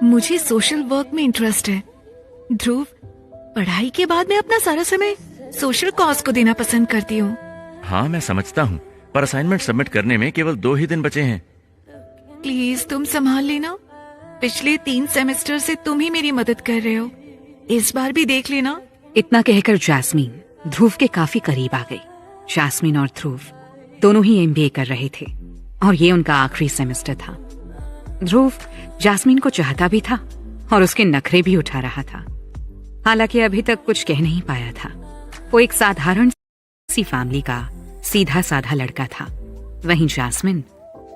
मुझे social work में interest है। ध्रुव, पढ़ाई के बाद मैं अपना सारा समय सोशल कॉज को देना पसंद करती हूँ। हाँ मैं समझता हूँ, पर असाइनमेंट सबमिट करने में केवल 2 ही दिन बचे हैं। प्लीज तुम संभाल लेना। पिछले 3 सेमेस्टर से तुम ही मेरी मदद कर रहे हो, इस बार भी देख लेना। इतना कहकर जैस्मीन ध्रुव के काफी करीब आ गई। जैस्मीन और ध्रुव दोनों ही एमबीए कर रहे थे और ये उनका आखिरी सेमेस्टर था। ध्रुव जैस्मीन को चाहता भी था और उसके नखरे भी उठा रहा था। हालांकि अभी तक कुछ कह नहीं पाया था। वो एक साधारण सी फैमिली का सीधा साधा लड़का था। वहीं जैस्मीन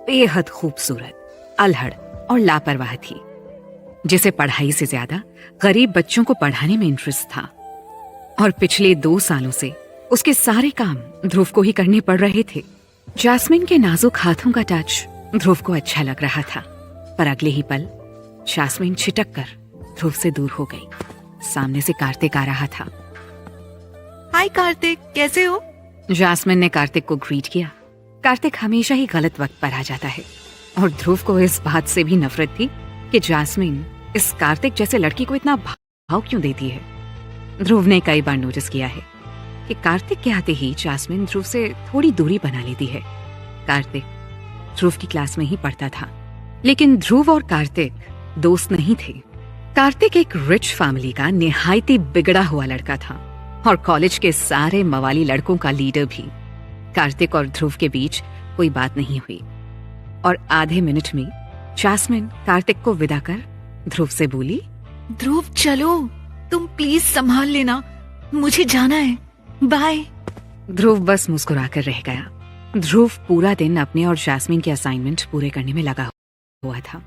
बेहद खूबसूरत, अल्हड़ और लापरवाह थी, जिसे पढ़ाई से ज्यादा गरीब बच्चों को पढ़ाने में इंटरेस्ट था। और पिछले 2 सालों से उसके सारे काम ध्रुव को ही करने पड़ रहे थे। जैस्मीन के नाजुक हाथों का टच ध्रुव को अच्छा लग रहा था, पर अगले ही पल जैस्मीन छिटक कर ध्रुव से दूर हो गई। सामने से कार्तिक आ रहा था। हाय कार्तिक, कैसे हो? जैस्मीन ने कार्तिक को ग्रीट किया। कार्तिक हमेशा ही गलत वक्त पर आ जाता है और ध्रुव को इस बात से भी नफरत थी कि जैस्मीन इस कार्तिक जैसे लड़की को इतना भाव क्यों देती है। ध्रुव ने कई बार नोटिस किया है कि कार्तिक के आते ही जैस्मीन ध्रुव से थोड़ी दूरी बना लेती है। कार्तिक ध्रुव की क्लास में ही पढ़ता था, लेकिन ध्रुव और कार्तिक दोस्त नहीं थे। कार्तिक एक रिच फैमिली का निहायती बिगड़ा हुआ लड़का था और कॉलेज के सारे मवाली लड़कों का लीडर भी। कार्तिक और ध्रुव के बीच कोई बात नहीं हुई और आधे मिनट में जैस्मीन कार्तिक को विदा कर ध्रुव से बोली, ध्रुव चलो, तुम प्लीज संभाल लेना, मुझे जाना है, बाय। ध्रुव बस मुस्कुराकर रह गया। ध्रुव पूरा दिन अपने और जैस्मीन के असाइनमेंट पूरे करने में लगा हुआ था।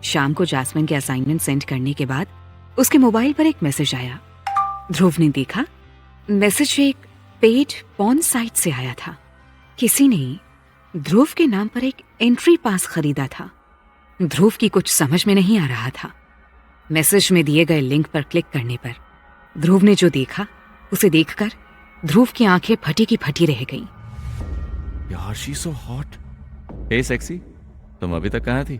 शाम को जैस्मीन के असाइनमेंट सेंड करने के बाद उसके मोबाइल पर एक मैसेज आया। ध्रुव ने देखा, मैसेज एक पेड पॉर्न साइट से आया था। किसी ने ध्रुव के नाम पर एक एंट्री पास खरीदा था। ध्रुव की कुछ समझ में नहीं आ रहा था। मैसेज में दिए गए लिंक पर क्लिक करने पर ध्रुव ने जो देखा उसे देखकर ध्रुव की आंखें फटी की फटी रह गईं। यार she so hot. Hey sexy, तुम अभी तक कहाँ थी?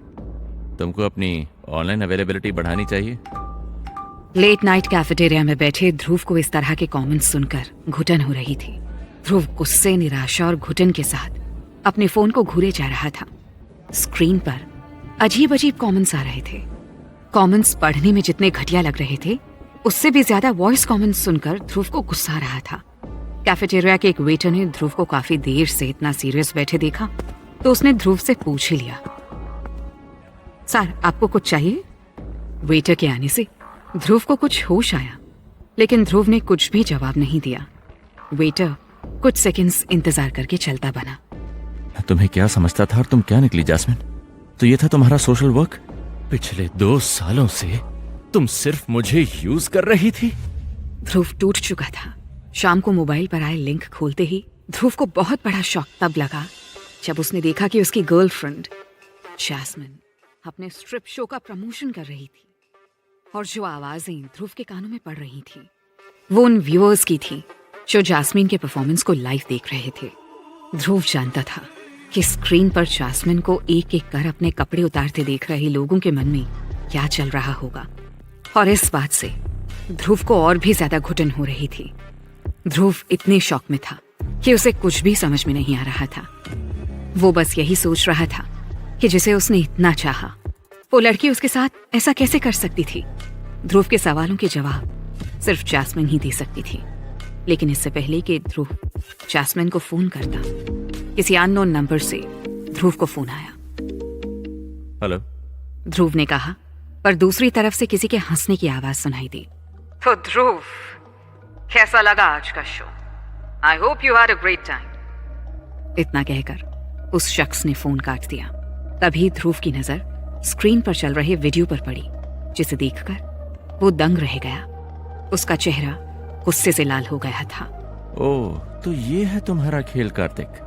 तुमको अपनी ऑनलाइन अवेलेबिलिटी बढ़ानी चाहिए। लेट नाइट कैफेटेरिया में बैठे ध्रुव को इस तरह के कमेंट्स सुनकर घुटन हो रही थी। ध्रुव गुस्से, निराशा और घुटन के साथ अपने फोन को घूरे जा रहा था। स्क्रीन पर अजीब अजीब कमेंट्स आ रहे थे। कमेंट्स पढ़ने में जितने घटिया लग रहे थे, उससे भी ज्यादा वॉइस कमेंट्स सुनकर ध्रुव को गुस्सा आ रहा था। कैफेटेरिया के एक वेटर ने ध्रुव को काफी देर से इतना सीरियस बैठे देखा तो उसने ध्रुव से पूछ ही लिया, सर आपको कुछ चाहिए? वेटर के आने से ध्रुव को कुछ होश आया, लेकिन ध्रुव ने कुछ भी जवाब नहीं दिया। वेटर कुछ सेकंड्स इंतजार करके चलता बना। तुम्हें क्या समझता था और तुम क्या निकली जैस्मीन? तो ये था तुम्हारा सोशल वर्क? पिछले 2 सालों से तुम सिर्फ मुझे यूज कर रही थी। ध्रुव टूट चुका था। शाम को मोबाइल पर आए लिंक खोलते ही ध्रुव को बहुत बड़ा शॉक तब लगा जब उसने देखा कि उसकी गर्लफ्रेंड जैस्मीन अपने स्ट्रिप शो का प्रमोशन कर रही थी और जो आवाजें ध्रुव के कानों में पड़ रही थी वो उन व्यूअर्स की थी जो जैस्मीन के परफॉर्मेंस को लाइव देख रहे थे। ध्रुव जानता था कि स्क्रीन पर जैस्मीन को एक एक कर अपने कपड़े उतारते देख रहे लोगों के मन में क्या चल रहा होगा, और इस बात से ध्रुव को और भी ज्यादा घुटन हो रही थी। ध्रुव इतने शॉक में था कि उसे कुछ भी समझ में नहीं आ रहा था। वो बस यही सोच रहा था कि जिसे उसने इतना चाहा, वो लड़की उसके साथ ऐसा कैसे कर सकती थी। ध्रुव के सवालों के जवाब सिर्फ जैस्मीन ही दे सकती थी। लेकिन इससे पहले कि ध्रुव जैस्मीन को फोन करता, किसी अननोन नंबर से ध्रुव को फोन आया। हेलो, ध्रुव ने कहा, पर दूसरी तरफ से किसी के हंसने की आवाज सुनाई दी। तो ध्रुव, कैसा लगा आज का show? I hope you had a great time. इतना कहकर उस शख्स ने फोन काट दिया। तभी ध्रुव की नजर स्क्रीन पर चल रहे वीडियो पर पड़ी, जिसे देखकर वो दंग रह गया। उसका चेहरा गुस्से से लाल हो गया था। ओह, तो ये है तुम्हारा खेल कार्तिक।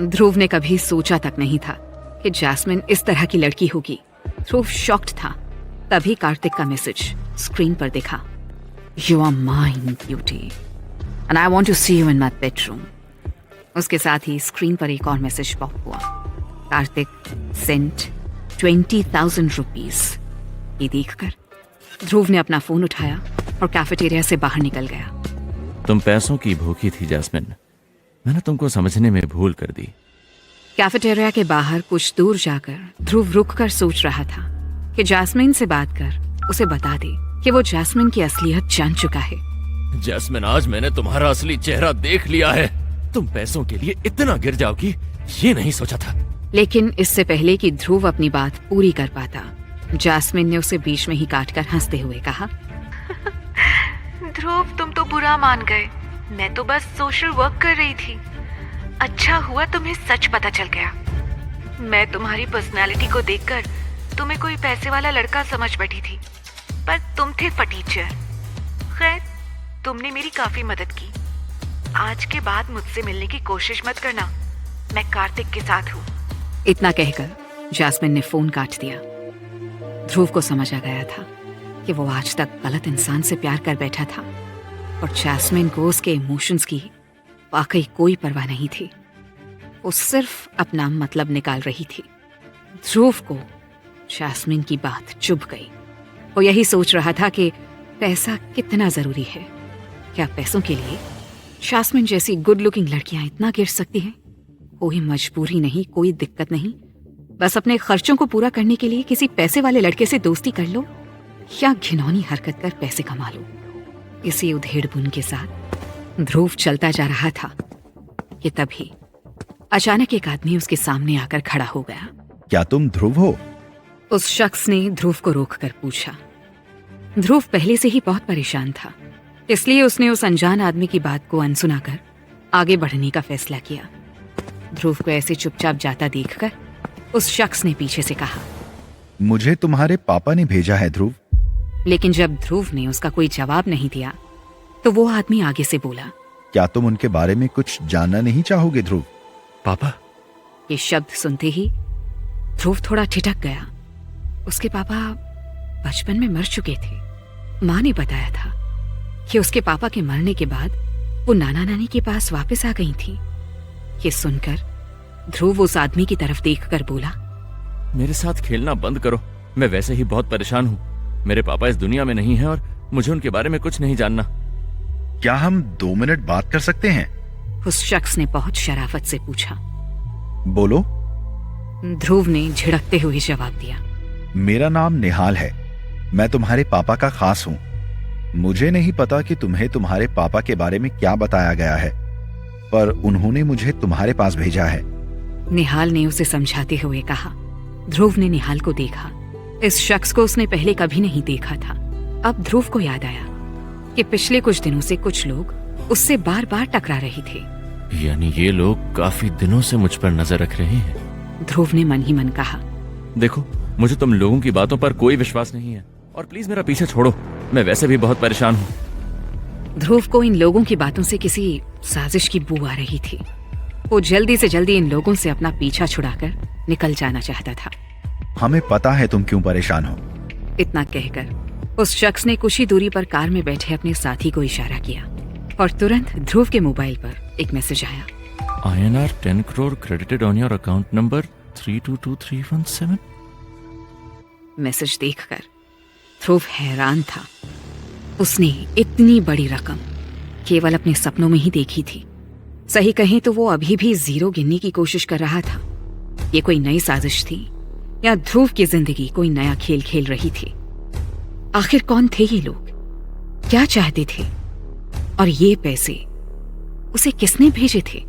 ध्रुव ने कभी सोचा तक नहीं था कि जैस्मीन इस तरह की लड़की होगी। ध्रुव शॉक्ड था। तभी कार्तिक का मैसेज स्क्रीन पर दिखा। You are mine beauty and I want to see you in my bedroom. उसके साथ ही स्क्रीन पर एक और मैसेज पॉप हुआ। कार्तिक सेंट 20,000 रुपीज ये देखकर ध्रुव ने अपना फोन उठाया और कैफेटेरिया से बाहर निकल गया। तुम पैसों की भूखी थी जैस्मिन, मैंने तुमको समझने में भूल कर दी। कैफेटेरिया के बाहर कुछ दूर जाकर ध्रुव रुककर सोच रहा था कि जैस्मिन से बात कर उसे बता दे कि वो जैस्मिन की असलियत जान चुका है। जैस्मिन, आज मैंने तुम्हारा असली चेहरा देख लिया है। तुम पैसों के लिए इतना गिर जाओगी ये नहीं सोचा था। लेकिन इससे पहले कि ध्रुव अपनी बात पूरी कर पाता, जैस्मिन ने उसे बीच में ही काटकर हंसते हुए कहा, ध्रुव तुम तो बुरा मान गए, मैं तो बस सोशल वर्क कर रही थी। अच्छा हुआ तुम्हें सच पता चल गया। मैं तुम्हारी पर्सनालिटी को देखकर तुम्हें कोई पैसे वाला लड़का समझ बैठी थी, पर तुम थे फटीचर। खैर, तुमने मेरी काफी मदद की। आज के बाद मुझसे मिलने की कोशिश मत करना, मैं कार्तिक के साथ हूँ। इतना कहकर जैस्मिन ने फोन काट दिया। ध्रुव को समझ आ गया था कि वो आज तक गलत इंसान से प्यार कर बैठा था और जैस्मिन को उसके इमोशंस की वाकई कोई परवाह नहीं थी। वो सिर्फ अपना मतलब निकाल रही थी। ध्रुव को जैस्मिन की बात चुभ गई। वो यही सोच रहा था कि पैसा कितना जरूरी है। क्या पैसों के लिए जैस्मिन जैसी गुड लुकिंग लड़कियां इतना गिर सकती हैं? कोई मजबूरी नहीं, कोई दिक्कत नहीं, बस अपने खर्चों को पूरा करने के लिए किसी पैसे वाले लड़के से दोस्ती कर लो या घिनौनी हरकत कर पैसे कमा लो। इसी उधेड़-बुन के साथ ध्रुव चलता जा रहा था कि तभी अचानक एक आदमी उसके सामने आकर खड़ा हो गया। क्या तुम ध्रुव हो? उस शख्स ने ध्रुव को रोककर पूछा। ध्रुव पहले से ही बहुत परेशान था, इसलिए उसने उस अनजान आदमी की बात को अनसुना कर आगे बढ़ने का फैसला किया। ध्रुव को ऐसे चुपचाप जाता देखकर उस शख्स ने पीछे से कहा, मुझे तुम्हारे पापा ने भेजा है ध्रुव। लेकिन जब ध्रुव ने उसका कोई जवाब नहीं दिया तो वो आदमी आगे से बोला, क्या तुम उनके बारे में कुछ जानना नहीं चाहोगे ध्रुव? पापा? ये शब्द सुनते ही ध्रुव थोड़ा ठिठक गया। उसके पापा बचपन में मर चुके थे। माँ ने बताया था कि उसके पापा के मरने के बाद वो नाना नानी के पास वापस आ गई थी। ये सुनकर ध्रुव उस आदमी की तरफ देखकर बोला, मेरे साथ खेलना बंद करो, मैं वैसे ही बहुत परेशान हूँ। मेरे पापा इस दुनिया में नहीं हैं और मुझे उनके बारे में कुछ नहीं जानना। क्या हम 2 मिनट बात कर सकते हैं? उस शख्स ने बहुत शराफत से पूछा। बोलो। ध्रुव ने झिड़कते हुए जवाब दिया, मेरा नाम निहाल है, मैं तुम्हारे पापा का खास हूँ। मुझे नहीं पता कि तुम्हें तुम्हारे पापा के बारे में क्या बताया गया है, पर उन्होंने मुझे तुम्हारे पास भेजा है। निहाल ने उसे समझाते हुए कहा। ध्रुव ने निहाल को देखा। इस शख्स को उसने पहले कभी नहीं देखा था। अब ध्रुव को याद आया कि पिछले कुछ दिनों से कुछ लोग उससे बार बार टकरा रहे थे। यानी ये लोग काफी दिनों से मुझ पर नजर रख रहे हैं। ध्रुव ने मन ही मन कहा, देखो, मुझे तुम लोगों की बातों पर कोई विश्वास नहीं है और प्लीज मेरा पीछे छोड़ो, मैं वैसे भी बहुत परेशान हूँ। ध्रुव को इन लोगों की बातों से किसी साजिश की बू आ रही थी। वो जल्दी से जल्दी इन लोगों से अपना पीछा छुड़ाकर निकल जाना चाहता था। हमें पता है तुम क्यों परेशान हो। इतना कहकर उस शख्स ने कुछ ही दूरी पर कार में बैठे अपने साथी को इशारा किया और तुरंत ध्रुव के मोबाइल पर एक मैसेज आया। INR 10 crore credited on your account number 322317। Message देखकर ध्रुव हैरान था। उसने इतनी बड़ी रकम केवल अपने सपनों में ही देखी थी। सही कहें तो वो अभी भी जीरो गिनने की कोशिश कर रहा था। ये कोई नई साजिश थी या ध्रुव की जिंदगी कोई नया खेल खेल रही थी? आखिर कौन थे ये लोग? क्या चाहते थे? और ये पैसे उसे किसने भेजे थे?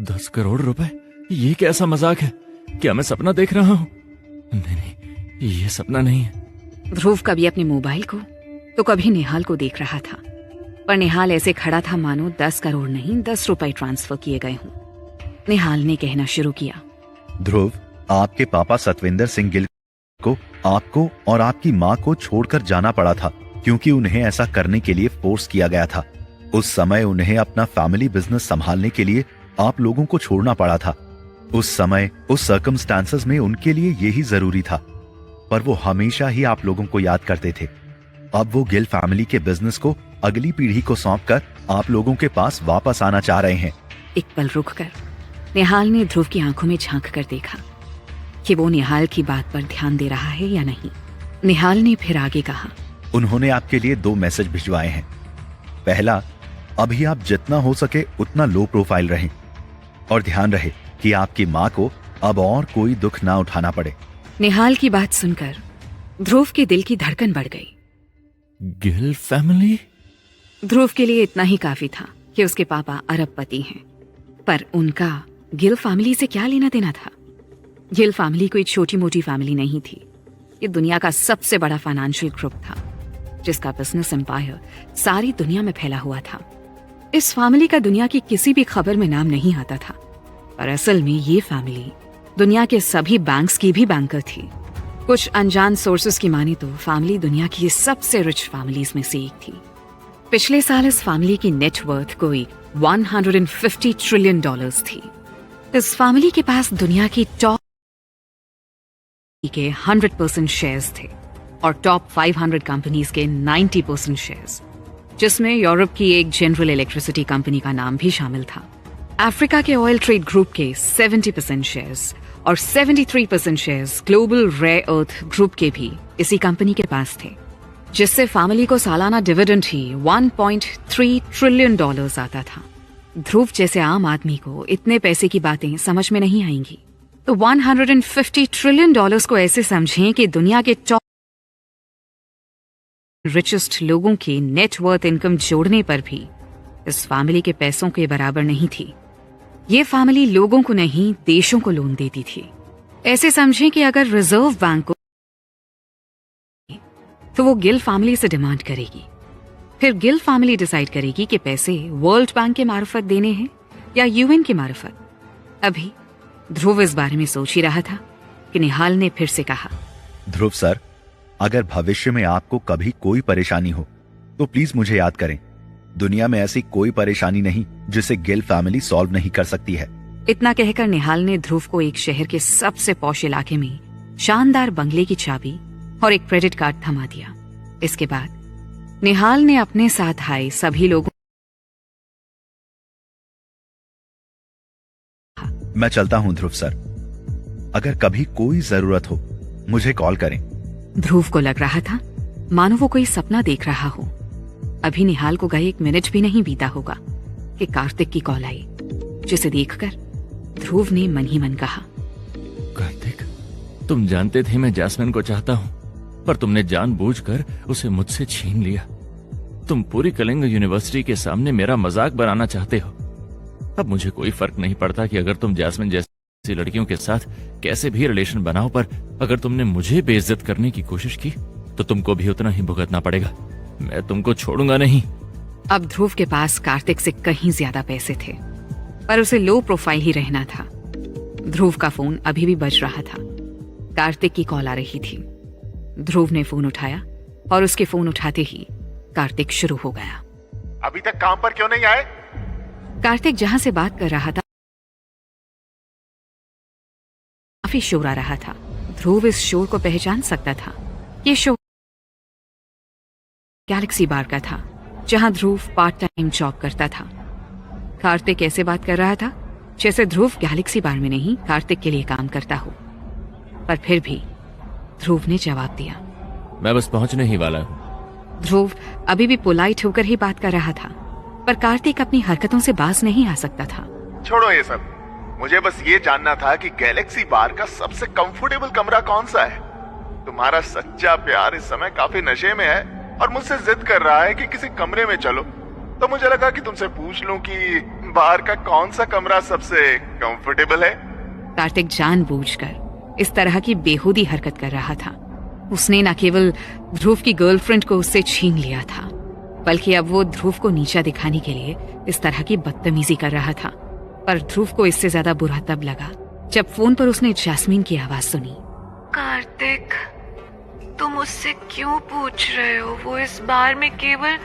₹10 करोड़? ये कैसा मजाक है? क्या मैं सपना देख रहा हूँ? नहीं, ये सपना नहीं है। ध्रुव कभी अपने मोबाइल को तो कभी निहाल को देख रहा था, पर निहाल ऐसे खड़ा था मानो 10 करोड़ नहीं 10 रुपए ट्रांसफर किए गए हों। निहाल ने कहना शुरू किया, ध्रुव, आपके पापा सतविंदर सिंह गिल को आपको और आपकी माँ को छोड़कर जाना पड़ा था, क्योंकि उन्हें ऐसा करने के लिए फोर्स किया गया था। उस समय उन्हें अपना फैमिली बिजनेस संभालने के लिए आप लोगों को छोड़ना पड़ा था। उस समय उस सर्कमस्टांसेस में उनके लिए यही जरूरी था, पर वो हमेशा ही आप लोगों को याद करते थे। अब वो गिल फैमिली के बिजनेस को अगली पीढ़ी को सौंपकर आप लोगों के पास वापस आना चाह रहे हैं। एक पल रुककर निहाल ने ध्रुव की आंखों में झांक कर देखा कि वो निहाल की बात पर ध्यान दे रहा है या नहीं। निहाल ने फिर आगे कहा, उन्होंने आपके लिए 2 मैसेज भिजवाए हैं। पहला, अभी आप जितना हो सके उतना लो प्रोफाइल रहें और ध्यान रहे कि आपकी माँ को अब और कोई दुख ना उठाना पड़े। निहाल की बात सुनकर ध्रुव के दिल की धड़कन बढ़ गई। गिल फैमिली? ध्रुव के लिए इतना ही काफी था कि उसके पापा अरबपति हैं, पर उनका गिल फैमिली से क्या लेना देना था। गिल फैमिली कोई छोटी मोटी फैमिली नहीं थी। ये दुनिया का सबसे बड़ा फाइनेंशियल ग्रुप था, जिसका बिजनेस एम्पायर सारी दुनिया में फैला हुआ था। इस फैमिली का दुनिया की किसी भी खबर में नाम नहीं आता था, पर असल में ये फैमिली दुनिया के सभी बैंक्स की भी बैंकर थी। कुछ अनजान सोर्सेस की माने तो फैमिली दुनिया की सबसे रिच फैमिलीज में से एक थी। पिछले साल इस फैमिली की नेटवर्थ कोई 150 ट्रिलियन डॉलर्स थी। इस फैमिली के पास दुनिया की टॉप के 100% शेयर्स थे और टॉप 500 कंपनीज के 90% शेयर्स, जिसमें यूरोप की एक जनरल इलेक्ट्रिसिटी कंपनी का नाम भी शामिल था। अफ्रीका के ऑयल ट्रेड ग्रुप के 70% शेयर्स और 73% shares global rare earth group के भी इसी कंपनी के पास थे, जिससे फैमिली को सालाना डिविडेंड ही 1.3 ट्रिलियन डॉलर्स आता था। ध्रुव जैसे आम आदमी को इतने पैसे की बातें समझ में नहीं आएंगी, तो 150 ट्रिलियन डॉलर्स को ऐसे समझें कि दुनिया के टॉप रिचेस्ट लोगों की नेटवर्थ इनकम जोड़ने पर भी इस फैमिली के पैसों के बराबर नहीं थी। ये फैमिली लोगों को नहीं, देशों को लोन देती थी। ऐसे समझें कि अगर रिजर्व बैंक को तो वो गिल फैमिली से डिमांड करेगी, फिर गिल फैमिली डिसाइड करेगी कि पैसे वर्ल्ड बैंक के मार्फत देने हैं या यूएन के मार्फत। अभी ध्रुव इस बारे में सोच ही रहा था कि निहाल ने फिर से कहा, ध्रुव सर, अगर भविष्य में आपको कभी कोई परेशानी हो तो प्लीज मुझे याद करें। दुनिया में ऐसी कोई परेशानी नहीं जिसे गिल फैमिली सॉल्व नहीं कर सकती है। इतना कहकर निहाल ने ध्रुव को एक शहर के सबसे पॉश इलाके में शानदार बंगले की चाबी और एक क्रेडिट कार्ड थमा दिया। इसके बाद निहाल ने अपने साथ आए सभी लोगों मैं चलता हूं ध्रुव सर, अगर कभी कोई जरूरत हो मुझे कॉल करें। ध्रुव को लग रहा था मानो वो कोई सपना देख रहा हो। अभी निहाल को गए 1 मिनट भी नहीं बीता होगा कि कार्तिक की कॉल आई, जिसे देखकर ध्रुव ने मन ही मन कहा, कार्तिक, तुम जानते थे मैं जैस्मिन को चाहता हूं, पर तुमने जानबूझकर उसे मुझसे छीन लिया। तुम पूरी कलिंग यूनिवर्सिटी के सामने मेरा मजाक बनाना चाहते हो। अब मुझे कोई फर्क नहीं पड़ता कि अगर तुम जैस्मिन जैसी लड़कियों के साथ कैसे भी रिलेशन बनाओ, पर अगर तुमने मुझे बेइज्जत करने की कोशिश की तो तुमको भी उतना ही भुगतना पड़ेगा। मैं तुमको छोड़ूंगा नहीं। अब ध्रुव के पास कार्तिक से कहीं ज्यादा पैसे थे, पर उसे लो प्रोफाइल ही रहना था। ध्रुव का फोन अभी भी बज रहा था। कार्तिक की कॉल आ रही थी। ध्रुव ने फोन उठाया और उसके फोन उठाते ही कार्तिक शुरू हो गया। अभी तक काम पर क्यों नहीं आए? कार्तिक जहां से बात कर रहा था काफी शोर आ रहा था। ध्रुव इस शोर को पहचान सकता था। ये शोर गैलेक्सी बार का था, जहां ध्रुव पार्ट टाइम जॉब करता था। कार्तिक ऐसे बात कर रहा था जैसे ध्रुव गैलेक्सी बार में नहीं, कार्तिक के लिए काम करता हो। पर फिर भी ध्रुव ने जवाब दिया, मैं बस पहुंचने ही वाला हूं। ध्रुव अभी भी पोलाइट होकर ही बात कर रहा था, पर कार्तिक अपनी हरकतों से बाज नहीं आ सकता था। छोड़ो ये सब, मुझे बस ये जानना था कि गैलेक्सी बार का सबसे कंफर्टेबल कमरा कौन सा है। तुम्हारा सच्चा प्यार इस समय काफी नशे में है और मुझसे जिद कर रहा है कि किसी कमरे में चलो, तो मुझे लगा कि तुमसे पूछ लूं कि बार का कौन सा कमरा सबसे कंफर्टेबल है। कार्तिक जानबूझकर इस तरह की बेहूदी हरकत कर रहा था। उसने न केवल ध्रुव की गर्लफ्रेंड को उससे छीन लिया था, बल्कि अब वो ध्रुव को नीचा दिखाने के लिए इस तरह की बदतमीजी कर रहा था। पर ध्रुव को इससे ज्यादा बुरा तब लगा जब फोन पर उसने जैस्मीन की आवाज सुनी। कार्तिक, तुम मुझसे क्यों पूछ रहे हो? वो इस बार में केवल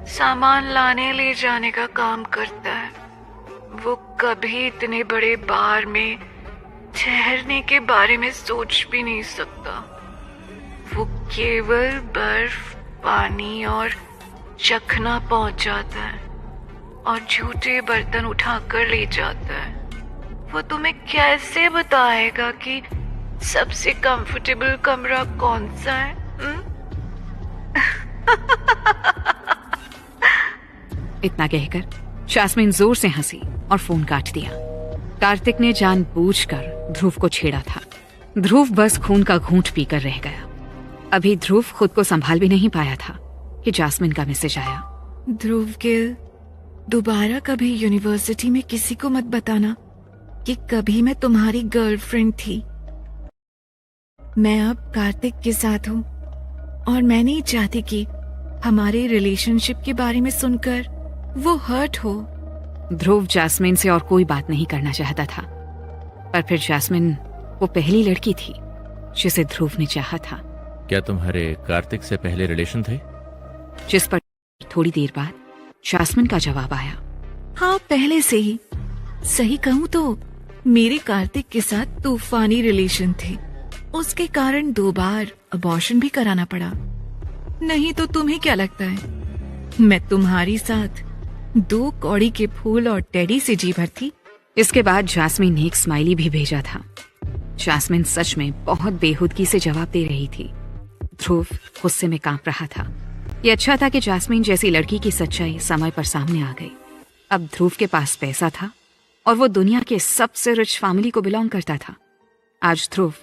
सामान लाने ले जाने का काम करता है। वो कभी इतने बड़े बार में ठहरने के बारे में सोच भी नहीं सकता। वो केवल बर्फ, पानी और चखना पहुंचाता है और झूठे बर्तन उठाकर ले जाता है। वो तुम्हें कैसे बताएगा कि सबसे कंफर्टेबल कमरा कौन सा है? इतना कहकर जास्मिन जोर से हंसी और फोन काट दिया। कार्तिक ने जानबूझकर ध्रुव को छेड़ा था। ध्रुव बस खून का घूंट पीकर रह गया। अभी ध्रुव खुद को संभाल भी नहीं पाया था कि जास्मिन का मैसेज आया। ध्रुव गिल, दोबारा कभी यूनिवर्सिटी में किसी को मत बताना कि कभी मैं तुम्हारी गर्लफ्रेंड थी। मैं अब कार्तिक के साथ हूँ और मैं नहीं चाहती कि हमारे रिलेशनशिप के बारे में सुनकर वो हर्ट हो। ध्रुव जास्मिन से और कोई बात नहीं करना चाहता था, पर फिर जास्मिन वो पहली लड़की थी जिसे ध्रुव ने चाहा था। क्या तुम्हारे कार्तिक से पहले रिलेशन थे? जिस पर थोड़ी देर बाद जास्मिन का जवाब आया। हाँ, पहले से ही। सही कहूँ तो मेरे कार्तिक के साथ तूफानी रिलेशन थे। उसके कारण 2 बार अबॉर्शन भी कराना पड़ा। नहीं तो तुम्हें क्या लगता है मैं तुम्हारी साथ 2 कौड़ी के फूल और टेडी से जी भर थी? इसके बाद जास्मिन ने एक स्माइली भी भेजा था। जास्मिन सच में बहुत बेहूदगी से जवाब दे रही थी। ध्रुव गुस्से में कांप रहा था। ये अच्छा था कि जास्मिन जैसी लड़की की सच्चाई समय पर सामने आ गई। अब ध्रुव के पास पैसा था और वो दुनिया के सबसे रिच फैमिली को बिलोंग करता था। आज ध्रुव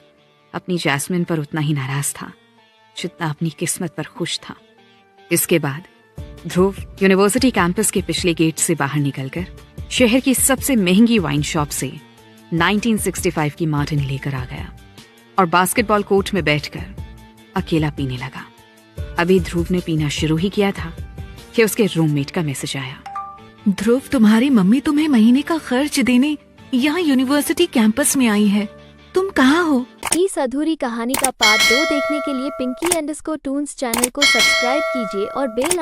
अपनी जास्मिन पर उतना ही नाराज था जितना अपनी किस्मत पर खुश था। इसके बाद ध्रुव यूनिवर्सिटी कैंपस के पिछले गेट से बाहर निकलकर शहर की सबसे महंगी वाइन शॉप से 1965 की मार्टिनी लेकर आ गया और बास्केटबॉल कोर्ट में बैठकर अकेला पीने लगा। अभी ध्रुव ने पीना शुरू ही किया था कि उसके रूममेट का मैसेज आया। ध्रुव, तुम्हारी मम्मी तुम्हें महीने का खर्च देने यहाँ यूनिवर्सिटी कैंपस में आई है। तुम कहाँ हो? इस अधूरी कहानी का पार्ट 2 देखने के लिए पिंकी_टून्स चैनल को सब्सक्राइब कीजिए और बेल